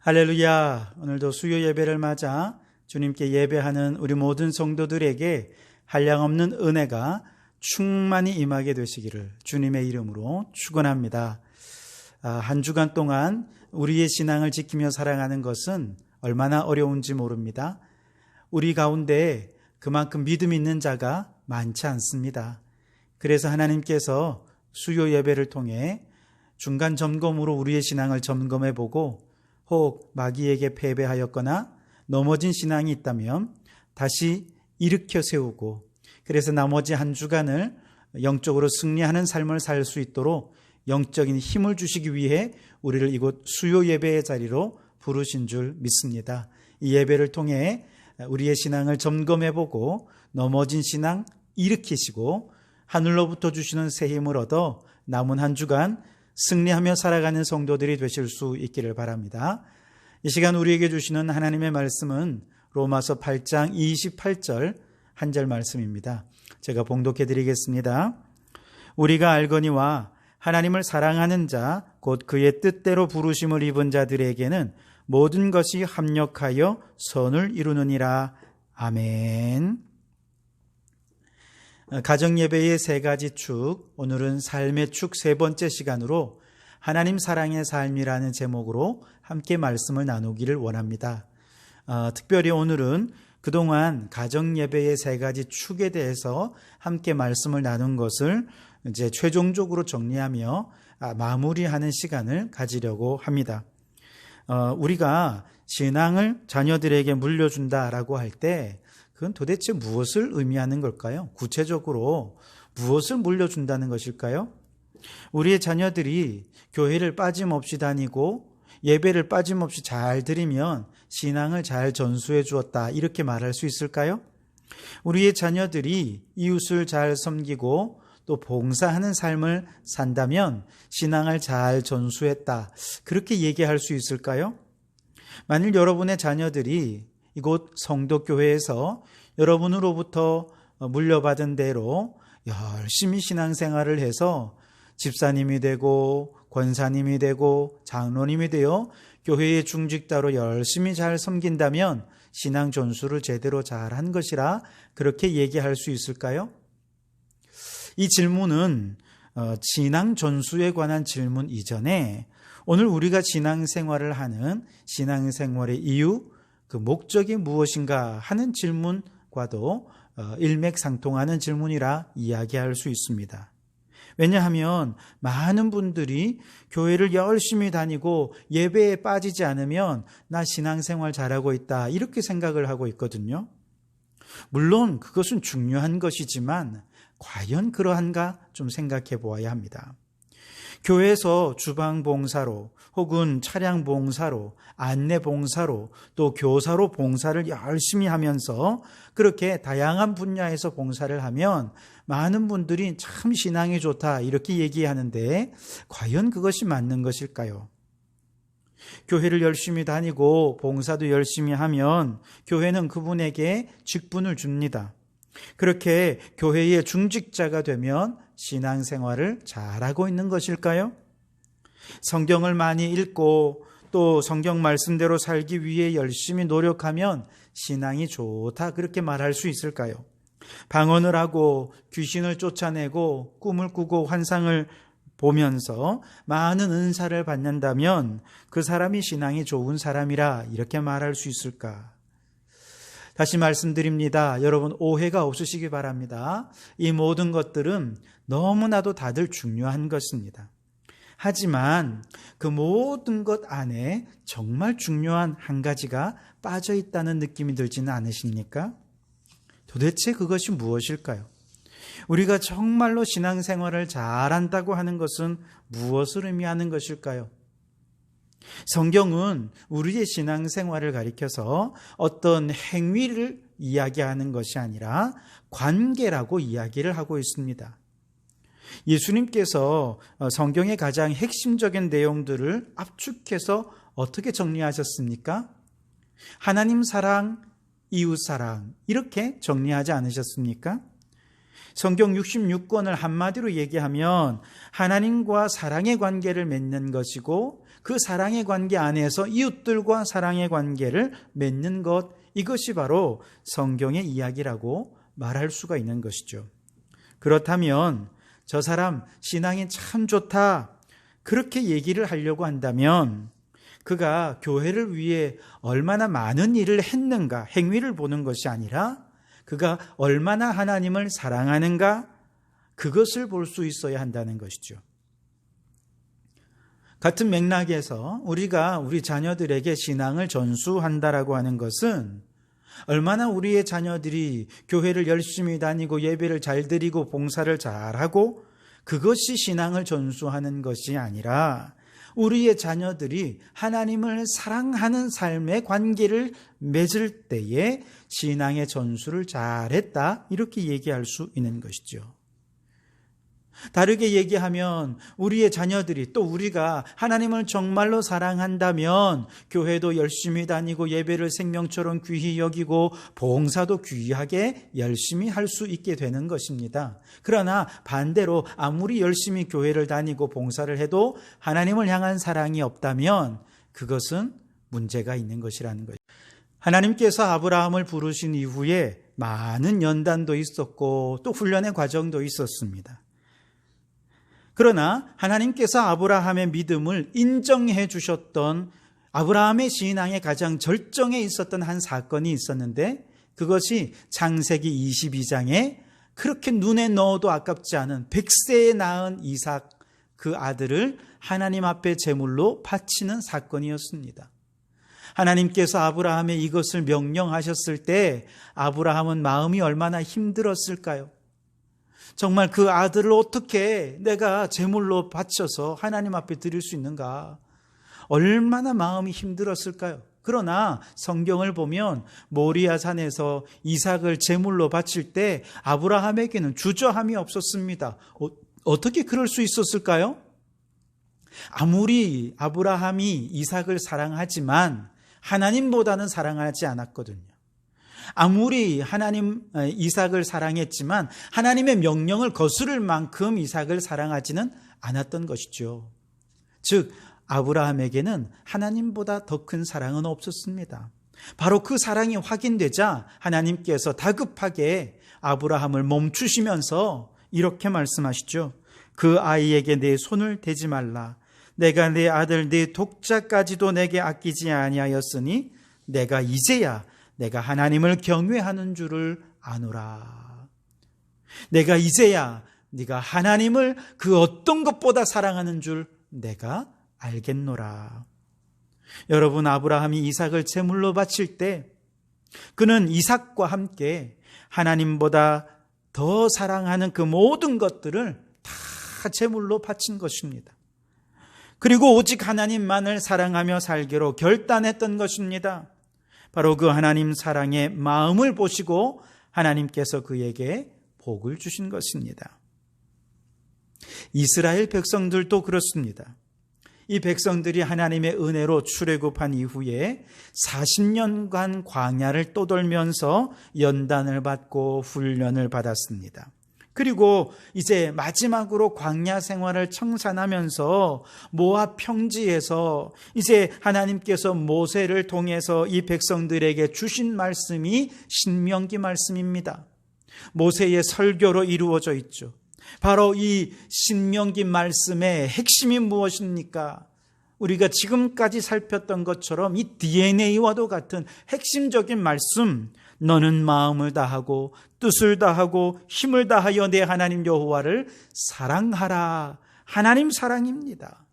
할렐루야. 오늘도 수요 예배를 맞아 주님께 예배하는 우리 모든 성도들에게 한량없는 은혜가 충만히 임하게 되시기를 주님의 이름으로 축원합니다. 한 주간 동안 우리의 신앙을 지키며 살아가는 것은 얼마나 어려운지 모릅니다. 우리 가운데 그만큼 믿음 있는 자가 많지 않습니다. 그래서 하나님께서 수요 예배를 통해 중간 점검으로 우리의 신앙을 점검해보고 혹 마귀에게 패배하였거나 넘어진 신앙이 있다면 다시 일으켜 세우고, 그래서 나머지 한 주간을 영적으로 승리하는 삶을 살 수 있도록 영적인 힘을 주시기 위해 우리를 이곳 수요 예배의 자리로 부르신 줄 믿습니다. 이 예배를 통해 우리의 신앙을 점검해보고 넘어진 신앙 일으키시고 하늘로부터 주시는 새 힘을 얻어 남은 한 주간 승리하며 살아가는 성도들이 되실 수 있기를 바랍니다. 이 시간 우리에게 주시는 하나님의 말씀은 로마서 8장 28절 한 절 말씀입니다. 제가 봉독해 드리겠습니다. 우리가 알거니와 하나님을 사랑하는 자 곧 그의 뜻대로 부르심을 입은 자들에게는 모든 것이 합력하여 선을 이루느니라. 아멘. 가정예배의 세 가지 축, 오늘은 삶의 축 세 번째 시간으로 하나님 사랑의 삶이라는 제목으로 함께 말씀을 나누기를 원합니다. 특별히 오늘은 그동안 가정예배의 세 가지 축에 대해서 함께 말씀을 나눈 것을 이제 최종적으로 정리하며 마무리하는 시간을 가지려고 합니다. 우리가 신앙을 자녀들에게 물려준다라고 할 때 그건 도대체 무엇을 의미하는 걸까요? 구체적으로 무엇을 물려준다는 것일까요? 우리의 자녀들이 교회를 빠짐없이 다니고 예배를 빠짐없이 잘 드리면 신앙을 잘 전수해 주었다, 이렇게 말할 수 있을까요? 우리의 자녀들이 이웃을 잘 섬기고 또 봉사하는 삶을 산다면 신앙을 잘 전수했다, 그렇게 얘기할 수 있을까요? 만일 여러분의 자녀들이 이곳 성도교회에서 여러분으로부터 물려받은 대로 열심히 신앙생활을 해서 집사님이 되고 권사님이 되고 장로님이 되어 교회의 중직자로 열심히 잘 섬긴다면 신앙 전수를 제대로 잘한 것이라 그렇게 얘기할 수 있을까요? 이 질문은 신앙 전수에 관한 질문 이전에 오늘 우리가 신앙생활을 하는 신앙생활의 이유, 그 목적이 무엇인가 하는 질문과도 일맥상통하는 질문이라 이야기할 수 있습니다. 왜냐하면 많은 분들이 교회를 열심히 다니고 예배에 빠지지 않으면 나 신앙생활 잘하고 있다, 이렇게 생각을 하고 있거든요. 물론 그것은 중요한 것이지만 과연 그러한가 좀 생각해 보아야 합니다. 교회에서 주방 봉사로 혹은 차량 봉사로, 안내 봉사로, 또 교사로 봉사를 열심히 하면서 그렇게 다양한 분야에서 봉사를 하면 많은 분들이 참 신앙이 좋다, 이렇게 얘기하는데 과연 그것이 맞는 것일까요? 교회를 열심히 다니고 봉사도 열심히 하면 교회는 그분에게 직분을 줍니다. 그렇게 교회의 중직자가 되면 신앙생활을 잘하고 있는 것일까요? 성경을 많이 읽고 또 성경 말씀대로 살기 위해 열심히 노력하면 신앙이 좋다, 그렇게 말할 수 있을까요? 방언을 하고 귀신을 쫓아내고 꿈을 꾸고 환상을 보면서 많은 은사를 받는다면 그 사람이 신앙이 좋은 사람이라 이렇게 말할 수 있을까? 다시 말씀드립니다. 여러분 오해가 없으시기 바랍니다. 이 모든 것들은 너무나도 다들 중요한 것입니다. 하지만 그 모든 것 안에 정말 중요한 한 가지가 빠져 있다는 느낌이 들지는 않으십니까? 도대체 그것이 무엇일까요? 우리가 정말로 신앙생활을 잘한다고 하는 것은 무엇을 의미하는 것일까요? 성경은 우리의 신앙생활을 가리켜서 어떤 행위를 이야기하는 것이 아니라 관계라고 이야기를 하고 있습니다. 예수님께서 성경의 가장 핵심적인 내용들을 압축해서 어떻게 정리하셨습니까? 하나님 사랑, 이웃 사랑, 이렇게 정리하지 않으셨습니까? 성경 66권을 한마디로 얘기하면 하나님과 사랑의 관계를 맺는 것이고 그 사랑의 관계 안에서 이웃들과 사랑의 관계를 맺는 것, 이것이 바로 성경의 이야기라고 말할 수가 있는 것이죠. 그렇다면 저 사람 신앙이 참 좋다, 그렇게 얘기를 하려고 한다면 그가 교회를 위해 얼마나 많은 일을 했는가, 행위를 보는 것이 아니라 그가 얼마나 하나님을 사랑하는가, 그것을 볼 수 있어야 한다는 것이죠. 같은 맥락에서 우리가 우리 자녀들에게 신앙을 전수한다라고 하는 것은 얼마나 우리의 자녀들이 교회를 열심히 다니고 예배를 잘 드리고 봉사를 잘하고 그것이 신앙을 전수하는 것이 아니라 우리의 자녀들이 하나님을 사랑하는 삶의 관계를 맺을 때에 신앙의 전수를 잘했다, 이렇게 얘기할 수 있는 것이죠. 다르게 얘기하면 우리의 자녀들이, 또 우리가 하나님을 정말로 사랑한다면 교회도 열심히 다니고 예배를 생명처럼 귀히 여기고 봉사도 귀하게 열심히 할 수 있게 되는 것입니다. 그러나 반대로 아무리 열심히 교회를 다니고 봉사를 해도 하나님을 향한 사랑이 없다면 그것은 문제가 있는 것이라는 거죠. 하나님께서 아브라함을 부르신 이후에 많은 연단도 있었고 또 훈련의 과정도 있었습니다. 그러나 하나님께서 아브라함의 믿음을 인정해 주셨던, 아브라함의 신앙의 가장 절정에 있었던 한 사건이 있었는데, 그것이 창세기 22장에 그렇게 눈에 넣어도 아깝지 않은 100세에 낳은 이삭, 그 아들을 하나님 앞에 제물로 바치는 사건이었습니다. 하나님께서 아브라함에 이것을 명령하셨을 때 아브라함은 마음이 얼마나 힘들었을까요? 정말 그 아들을 어떻게 내가 제물로 바쳐서 하나님 앞에 드릴 수 있는가? 얼마나 마음이 힘들었을까요? 그러나 성경을 보면 모리아 산에서 이삭을 제물로 바칠 때 아브라함에게는 주저함이 없었습니다. 어떻게 그럴 수 있었을까요? 아무리 아브라함이 이삭을 사랑하지만 하나님보다는 사랑하지 않았거든요. 아무리 이삭을 사랑했지만 하나님의 명령을 거스를 만큼 이삭을 사랑하지는 않았던 것이죠. 즉 아브라함에게는 하나님보다 더 큰 사랑은 없었습니다. 바로 그 사랑이 확인되자 하나님께서 다급하게 아브라함을 멈추시면서 이렇게 말씀하시죠. 그 아이에게 내 손을 대지 말라. 내가 내 아들 내 독자까지도 내게 아끼지 아니하였으니 내가 이제야 내가 하나님을 경외하는 줄을 아노라. 내가 이제야 네가 하나님을 그 어떤 것보다 사랑하는 줄 내가 알겠노라. 여러분, 아브라함이 이삭을 제물로 바칠 때 그는 이삭과 함께 하나님보다 더 사랑하는 그 모든 것들을 다 제물로 바친 것입니다. 그리고 오직 하나님만을 사랑하며 살기로 결단했던 것입니다. 바로 그 하나님 사랑의 마음을 보시고 하나님께서 그에게 복을 주신 것입니다. 이스라엘 백성들도 그렇습니다. 이 백성들이 하나님의 은혜로 출애굽한 이후에 40년간 광야를 떠돌면서 연단을 받고 훈련을 받았습니다. 그리고 이제 마지막으로 광야 생활을 청산하면서 모압 평지에서 이제 하나님께서 모세를 통해서 이 백성들에게 주신 말씀이 신명기 말씀입니다. 모세의 설교로 이루어져 있죠. 바로 이 신명기 말씀의 핵심이 무엇입니까? 우리가 지금까지 살폈던 것처럼 이 DNA와도 같은 핵심적인 말씀, 너는 마음을 다하고 뜻을 다하고 힘을 다하여 내 하나님 여호와를 사랑하라. 하나님 사랑입니다.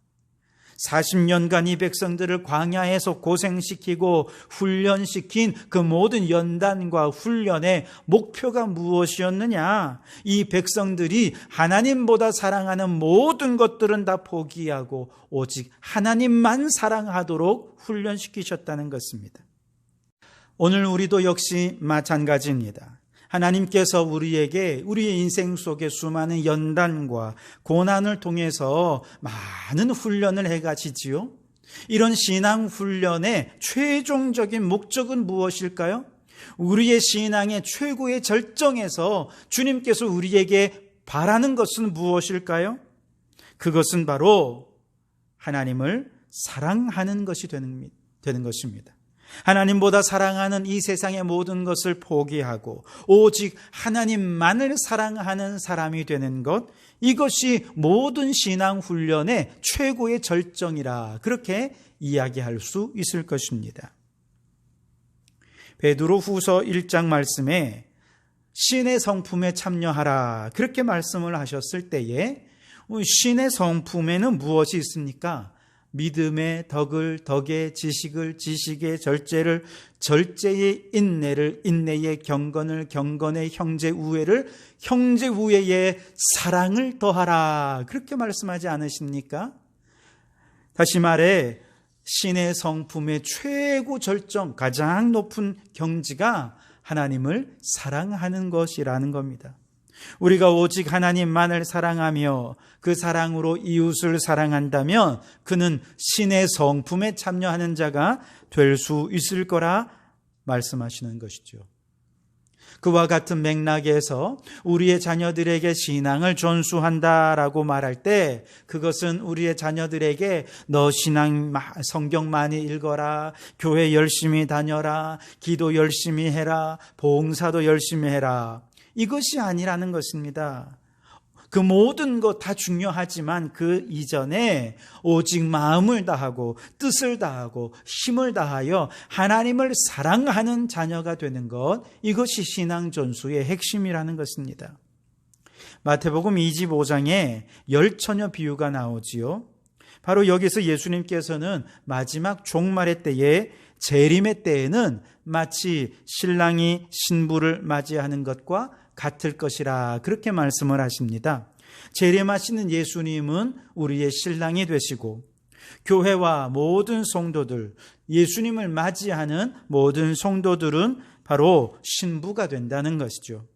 40년간 이 백성들을 광야에서 고생시키고 훈련시킨 그 모든 연단과 훈련의 목표가 무엇이었느냐? 이 백성들이 하나님보다 사랑하는 모든 것들은 다 포기하고 오직 하나님만 사랑하도록 훈련시키셨다는 것입니다. 오늘 우리도 역시 마찬가지입니다. 하나님께서 우리에게 우리의 인생 속에 수많은 연단과 고난을 통해서 많은 훈련을 해가시지요. 이런 신앙 훈련의 최종적인 목적은 무엇일까요? 우리의 신앙의 최고의 절정에서 주님께서 우리에게 바라는 것은 무엇일까요? 그것은 바로 하나님을 사랑하는 것이 되는 것입니다. 하나님보다 사랑하는 이 세상의 모든 것을 포기하고 오직 하나님만을 사랑하는 사람이 되는 것, 이것이 모든 신앙 훈련의 최고의 절정이라 그렇게 이야기할 수 있을 것입니다. 베드로 후서 1장 말씀에 신의 성품에 참여하라 그렇게 말씀을 하셨을 때에 신의 성품에는 무엇이 있습니까? 믿음의 덕을 덕의, 지식을 지식의, 절제를 절제의, 인내를 인내의, 경건을 경건의, 형제 우애를 형제 우애의, 사랑을 더하라 그렇게 말씀하지 않으십니까? 다시 말해 신의 성품의 최고 절정, 가장 높은 경지가 하나님을 사랑하는 것이라는 겁니다. 우리가 오직 하나님만을 사랑하며 그 사랑으로 이웃을 사랑한다면 그는 신의 성품에 참여하는 자가 될 수 있을 거라 말씀하시는 것이죠. 그와 같은 맥락에서 우리의 자녀들에게 신앙을 전수한다라고 말할 때 그것은 우리의 자녀들에게 너 성경 많이 읽어라, 교회 열심히 다녀라, 기도 열심히 해라, 봉사도 열심히 해라, 이것이 아니라는 것입니다. 그 모든 것 다 중요하지만 그 이전에 오직 마음을 다하고 뜻을 다하고 힘을 다하여 하나님을 사랑하는 자녀가 되는 것, 이것이 신앙 전수의 핵심이라는 것입니다. 마태복음 25장에 열처녀 비유가 나오지요. 바로 여기서 예수님께서는 마지막 종말의 때에, 재림의 때에는 마치 신랑이 신부를 맞이하는 것과 같을 것이라 그렇게 말씀을 하십니다. 재림하시는 예수님은 우리의 신랑이 되시고 교회와 모든 성도들, 예수님을 맞이하는 모든 성도들은 바로 신부가 된다는 것이죠.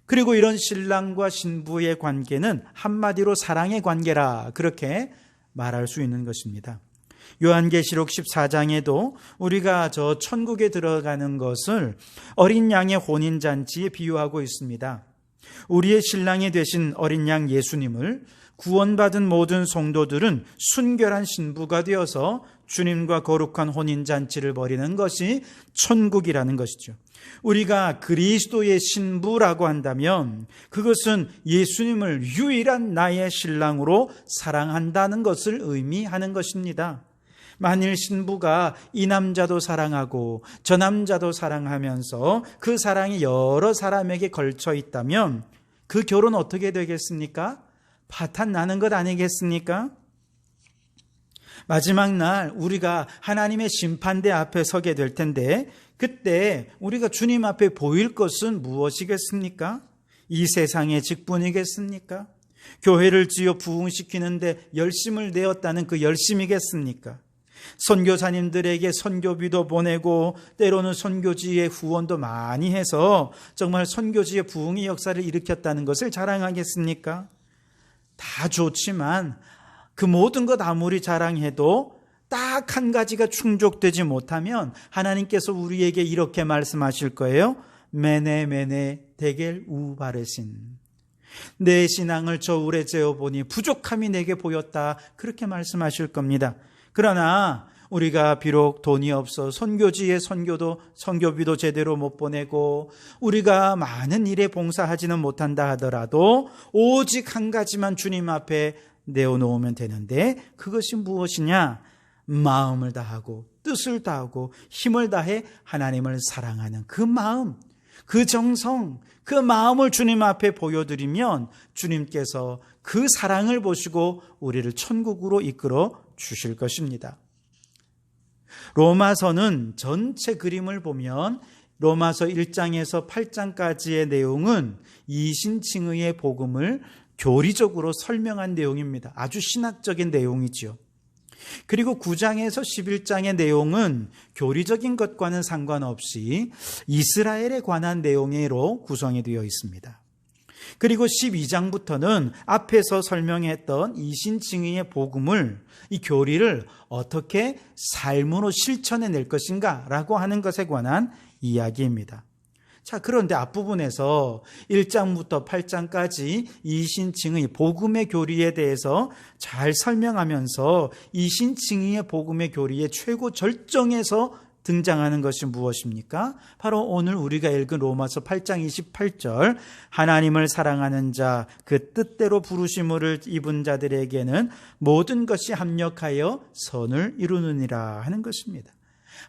그리고 이런 신랑과 신부의 관계는 한마디로 사랑의 관계라 그렇게 말할 수 있는 것입니다. 요한계시록 14장에도 우리가 저 천국에 들어가는 것을 어린 양의 혼인잔치에 비유하고 있습니다. 우리의 신랑이 되신 어린 양 예수님을 구원받은 모든 성도들은 순결한 신부가 되어서 주님과 거룩한 혼인잔치를 벌이는 것이 천국이라는 것이죠. 우리가 그리스도의 신부라고 한다면 그것은 예수님을 유일한 나의 신랑으로 사랑한다는 것을 의미하는 것입니다. 만일 신부가 이 남자도 사랑하고 저 남자도 사랑하면서 그 사랑이 여러 사람에게 걸쳐 있다면 그 결혼 어떻게 되겠습니까? 파탄 나는 것 아니겠습니까? 마지막 날 우리가 하나님의 심판대 앞에 서게 될 텐데 그때 우리가 주님 앞에 보일 것은 무엇이겠습니까? 이 세상의 직분이겠습니까? 교회를 지어 부흥시키는데 열심을 내었다는 그 열심이겠습니까? 선교사님들에게 선교비도 보내고 때로는 선교지의 후원도 많이 해서 정말 선교지의 부흥의 역사를 일으켰다는 것을 자랑하겠습니까? 다 좋지만 그 모든 것 아무리 자랑해도 딱 한 가지가 충족되지 못하면 하나님께서 우리에게 이렇게 말씀하실 거예요. 메네 데겔 우바르신, 내 신앙을 저울에 재어보니 부족함이 내게 보였다 그렇게 말씀하실 겁니다. 그러나 우리가 비록 돈이 없어 선교지의 선교비도 제대로 못 보내고 우리가 많은 일에 봉사하지는 못한다 하더라도 오직 한 가지만 주님 앞에 내어놓으면 되는데 그것이 무엇이냐? 마음을 다하고 뜻을 다하고 힘을 다해 하나님을 사랑하는 그 마음, 그 정성, 그 마음을 주님 앞에 보여드리면 주님께서 그 사랑을 보시고 우리를 천국으로 이끌어 주실 것입니다. 로마서는 전체 그림을 보면 로마서 1장에서 8장까지의 내용은 이신칭의의 복음을 교리적으로 설명한 내용입니다. 아주 신학적인 내용이죠. 그리고 9장에서 11장의 내용은 교리적인 것과는 상관없이 이스라엘에 관한 내용으로 구성이 되어 있습니다. 그리고 12장부터는 앞에서 설명했던 이신칭의의 복음을, 이 교리를 어떻게 삶으로 실천해낼 것인가 라고 하는 것에 관한 이야기입니다. 자, 그런데 앞부분에서 1장부터 8장까지 이신칭의 복음의 교리에 대해서 잘 설명하면서 이신칭의 복음의 교리의 최고 절정에서 등장하는 것이 무엇입니까? 바로 오늘 우리가 읽은 로마서 8장 28절, 하나님을 사랑하는 자, 그 뜻대로 부르심을 입은 자들에게는 모든 것이 합력하여 선을 이루느니라 하는 것입니다.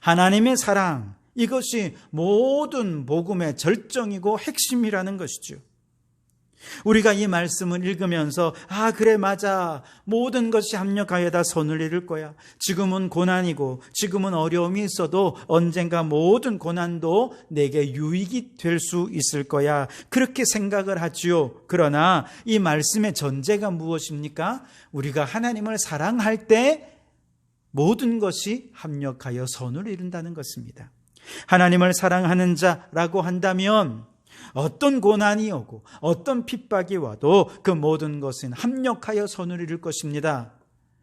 하나님의 사랑, 이것이 모든 복음의 절정이고 핵심이라는 것이죠. 우리가 이 말씀을 읽으면서 그래 맞아, 모든 것이 합력하여 다 선을 이룰 거야. 지금은 고난이고 지금은 어려움이 있어도 언젠가 모든 고난도 내게 유익이 될 수 있을 거야, 그렇게 생각을 하지요. 그러나 이 말씀의 전제가 무엇입니까? 우리가 하나님을 사랑할 때 모든 것이 합력하여 선을 이룬다는 것입니다. 하나님을 사랑하는 자라고 한다면 어떤 고난이 오고 어떤 핍박이 와도 그 모든 것은 합력하여 선을 이룰 것입니다.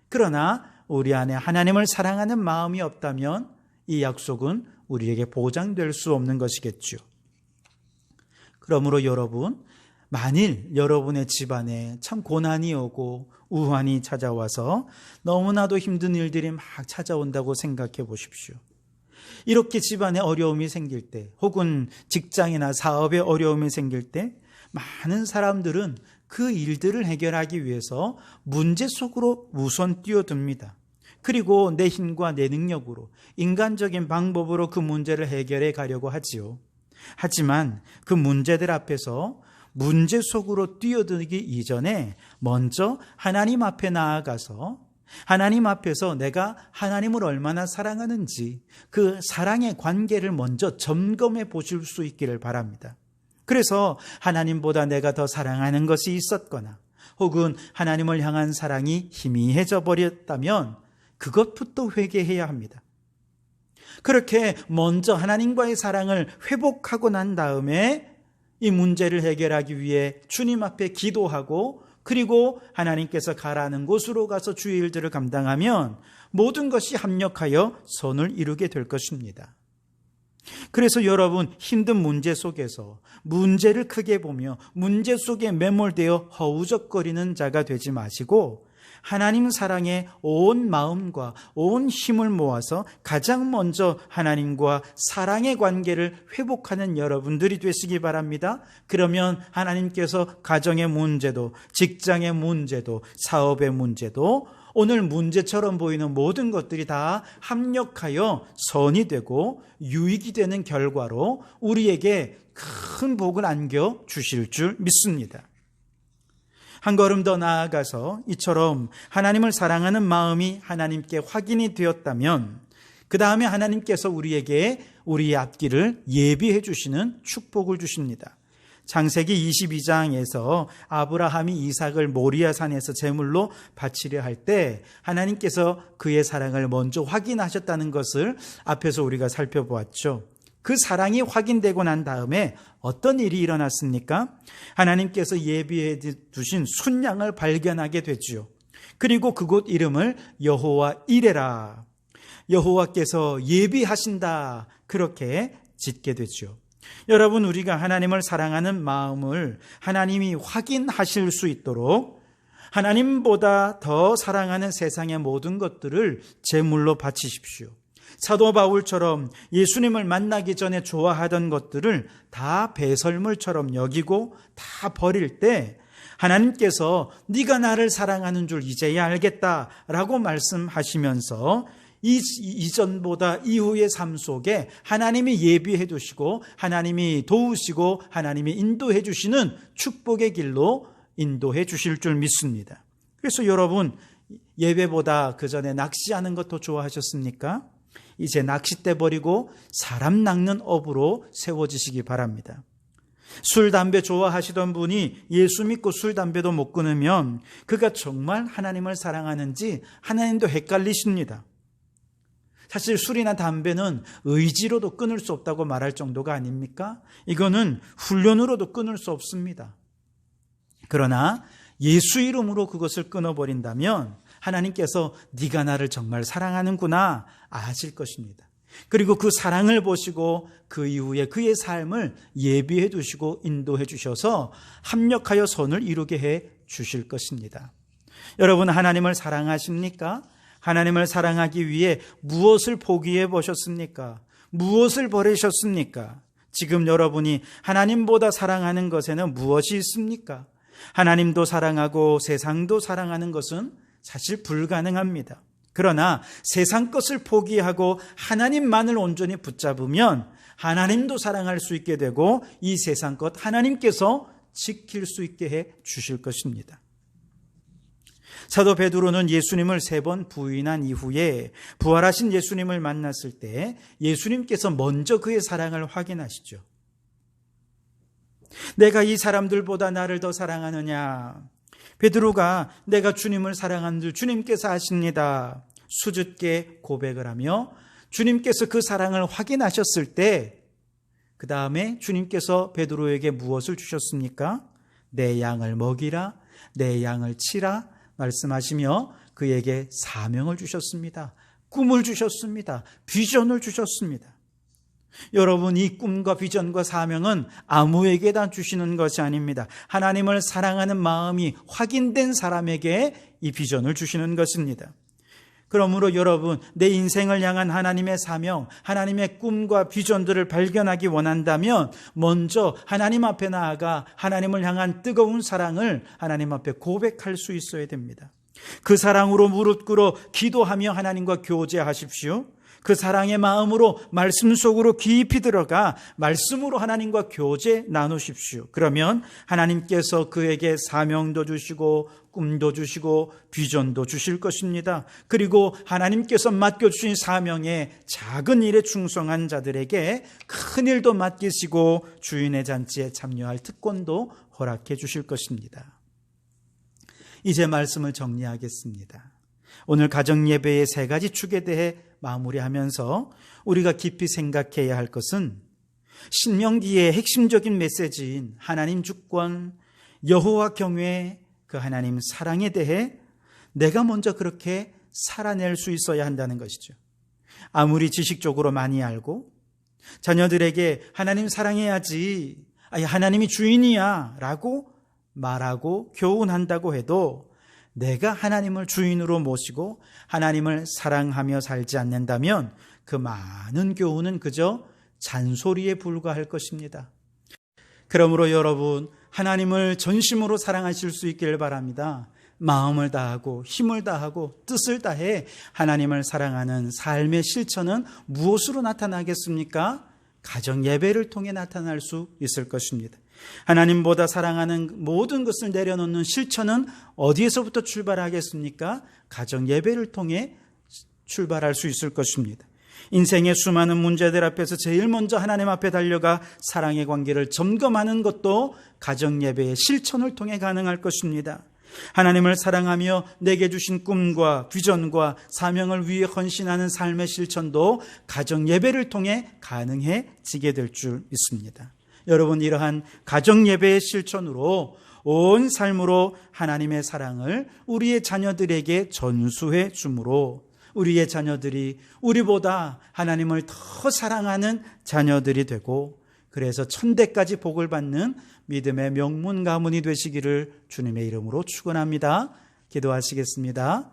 그러나 우리 안에 하나님을 사랑하는 마음이 없다면 이 약속은 우리에게 보장될 수 없는 것이겠죠. 그러므로 여러분, 만일 여러분의 집안에 참 고난이 오고 우환이 찾아와서 너무나도 힘든 일들이 막 찾아온다고 생각해 보십시오. 이렇게 집안에 어려움이 생길 때, 혹은 직장이나 사업에 어려움이 생길 때 많은 사람들은 그 일들을 해결하기 위해서 문제 속으로 우선 뛰어듭니다. 그리고 내 힘과 내 능력으로, 인간적인 방법으로 그 문제를 해결해 가려고 하지요. 하지만 그 문제들 앞에서 문제 속으로 뛰어들기 이전에 먼저 하나님 앞에 나아가서 하나님 앞에서 내가 하나님을 얼마나 사랑하는지 그 사랑의 관계를 먼저 점검해 보실 수 있기를 바랍니다. 그래서 하나님보다 내가 더 사랑하는 것이 있었거나 혹은 하나님을 향한 사랑이 희미해져 버렸다면 그것부터 회개해야 합니다. 그렇게 먼저 하나님과의 사랑을 회복하고 난 다음에 이 문제를 해결하기 위해 주님 앞에 기도하고, 그리고 하나님께서 가라는 곳으로 가서 주의 일들을 감당하면 모든 것이 합력하여 선을 이루게 될 것입니다. 그래서 여러분, 힘든 문제 속에서 문제를 크게 보며 문제 속에 매몰되어 허우적거리는 자가 되지 마시고 하나님 사랑에 온 마음과 온 힘을 모아서 가장 먼저 하나님과 사랑의 관계를 회복하는 여러분들이 되시기 바랍니다. 그러면 하나님께서 가정의 문제도, 직장의 문제도, 사업의 문제도, 오늘 문제처럼 보이는 모든 것들이 다 합력하여 선이 되고 유익이 되는 결과로 우리에게 큰 복을 안겨 주실 줄 믿습니다. 한 걸음 더 나아가서 이처럼 하나님을 사랑하는 마음이 하나님께 확인이 되었다면 그 다음에 하나님께서 우리에게 우리의 앞길을 예비해 주시는 축복을 주십니다. 창세기 22장에서 아브라함이 이삭을 모리아산에서 제물로 바치려 할 때 하나님께서 그의 사랑을 먼저 확인하셨다는 것을 앞에서 우리가 살펴보았죠. 그 사랑이 확인되고 난 다음에 어떤 일이 일어났습니까? 하나님께서 예비해 두신 순양을 발견하게 되지요. 그리고 그곳 이름을 여호와 이레라, 여호와께서 예비하신다, 그렇게 짓게 되죠. 여러분, 우리가 하나님을 사랑하는 마음을 하나님이 확인하실 수 있도록 하나님보다 더 사랑하는 세상의 모든 것들을 제물로 바치십시오. 사도 바울처럼 예수님을 만나기 전에 좋아하던 것들을 다 배설물처럼 여기고 다 버릴 때 하나님께서 네가 나를 사랑하는 줄 이제야 알겠다라고 말씀하시면서 이전보다 이후의 삶 속에 하나님이 예비해 두시고 하나님이 도우시고 하나님이 인도해 주시는 축복의 길로 인도해 주실 줄 믿습니다. 그래서 여러분, 예배보다 그 전에 낚시하는 것 더 좋아하셨습니까? 이제 낚싯대 버리고 사람 낚는 업으로 세워지시기 바랍니다. 술, 담배 좋아하시던 분이 예수 믿고 술, 담배도 못 끊으면 그가 정말 하나님을 사랑하는지 하나님도 헷갈리십니다. 사실 술이나 담배는 의지로도 끊을 수 없다고 말할 정도가 아닙니까? 이거는 훈련으로도 끊을 수 없습니다. 그러나 예수 이름으로 그것을 끊어버린다면 하나님께서 네가 나를 정말 사랑하는구나 아실 것입니다. 그리고 그 사랑을 보시고 그 이후에 그의 삶을 예비해 두시고 인도해 주셔서 합력하여 선을 이루게 해 주실 것입니다. 여러분, 하나님을 사랑하십니까? 하나님을 사랑하기 위해 무엇을 포기해 보셨습니까? 무엇을 버리셨습니까? 지금 여러분이 하나님보다 사랑하는 것에는 무엇이 있습니까? 하나님도 사랑하고 세상도 사랑하는 것은 사실 불가능합니다. 그러나 세상 것을 포기하고 하나님만을 온전히 붙잡으면 하나님도 사랑할 수 있게 되고 이 세상 것 하나님께서 지킬 수 있게 해 주실 것입니다. 사도 베드로는 예수님을 3번 부인한 이후에 부활하신 예수님을 만났을 때 예수님께서 먼저 그의 사랑을 확인하시죠. 내가 이 사람들보다 나를 더 사랑하느냐? 베드로가 내가 주님을 사랑하는 줄 주님께서 아십니다. 수줍게 고백을 하며 주님께서 그 사랑을 확인하셨을 때 그 다음에 주님께서 베드로에게 무엇을 주셨습니까? 내 양을 먹이라, 내 양을 치라 말씀하시며 그에게 사명을 주셨습니다. 꿈을 주셨습니다. 비전을 주셨습니다. 여러분, 이 꿈과 비전과 사명은 아무에게나 주시는 것이 아닙니다. 하나님을 사랑하는 마음이 확인된 사람에게 이 비전을 주시는 것입니다. 그러므로 여러분, 내 인생을 향한 하나님의 사명, 하나님의 꿈과 비전들을 발견하기 원한다면 먼저 하나님 앞에 나아가 하나님을 향한 뜨거운 사랑을 하나님 앞에 고백할 수 있어야 됩니다. 그 사랑으로 무릎 꿇어 기도하며 하나님과 교제하십시오. 그 사랑의 마음으로 말씀 속으로 깊이 들어가 말씀으로 하나님과 교제 나누십시오. 그러면 하나님께서 그에게 사명도 주시고 꿈도 주시고 비전도 주실 것입니다. 그리고 하나님께서 맡겨주신 사명에 작은 일에 충성한 자들에게 큰 일도 맡기시고 주인의 잔치에 참여할 특권도 허락해 주실 것입니다. 이제 말씀을 정리하겠습니다. 오늘 가정예배의 3가지 축에 대해 마무리하면서 우리가 깊이 생각해야 할 것은 신명기의 핵심적인 메시지인 하나님 주권, 여호와 경외, 그 하나님 사랑에 대해 내가 먼저 그렇게 살아낼 수 있어야 한다는 것이죠. 아무리 지식적으로 많이 알고 자녀들에게 하나님 사랑해야지, 하나님이 주인이야 라고 말하고 교훈한다고 해도 내가 하나님을 주인으로 모시고 하나님을 사랑하며 살지 않는다면 그 많은 교훈은 그저 잔소리에 불과할 것입니다. 그러므로 여러분, 하나님을 전심으로 사랑하실 수 있기를 바랍니다. 마음을 다하고 힘을 다하고 뜻을 다해 하나님을 사랑하는 삶의 실천은 무엇으로 나타나겠습니까? 가정 예배를 통해 나타날 수 있을 것입니다. 하나님보다 사랑하는 모든 것을 내려놓는 실천은 어디에서부터 출발하겠습니까? 가정 예배를 통해 출발할 수 있을 것입니다. 인생의 수많은 문제들 앞에서 제일 먼저 하나님 앞에 달려가 사랑의 관계를 점검하는 것도 가정 예배의 실천을 통해 가능할 것입니다. 하나님을 사랑하며 내게 주신 꿈과 비전과 사명을 위해 헌신하는 삶의 실천도 가정 예배를 통해 가능해지게 될 줄 믿습니다. 여러분, 이러한 가정 예배의 실천으로 온 삶으로 하나님의 사랑을 우리의 자녀들에게 전수해 주므로 우리의 자녀들이 우리보다 하나님을 더 사랑하는 자녀들이 되고 그래서 천대까지 복을 받는 믿음의 명문 가문이 되시기를 주님의 이름으로 축원합니다. 기도하시겠습니다.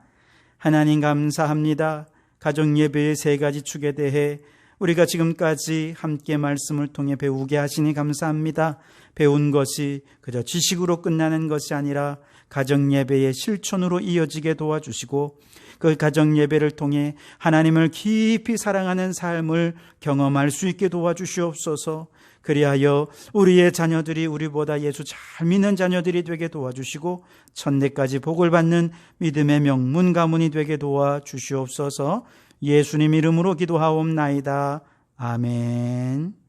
하나님 감사합니다. 가정 예배의 3가지 축에 대해 우리가 지금까지 함께 말씀을 통해 배우게 하시니 감사합니다. 배운 것이 그저 지식으로 끝나는 것이 아니라 가정 예배의 실천으로 이어지게 도와주시고 그 가정 예배를 통해 하나님을 깊이 사랑하는 삶을 경험할 수 있게 도와주시옵소서. 그리하여 우리의 자녀들이 우리보다 예수 잘 믿는 자녀들이 되게 도와주시고 천대까지 복을 받는 믿음의 명문 가문이 되게 도와주시옵소서. 예수님 이름으로 기도하옵나이다. 아멘.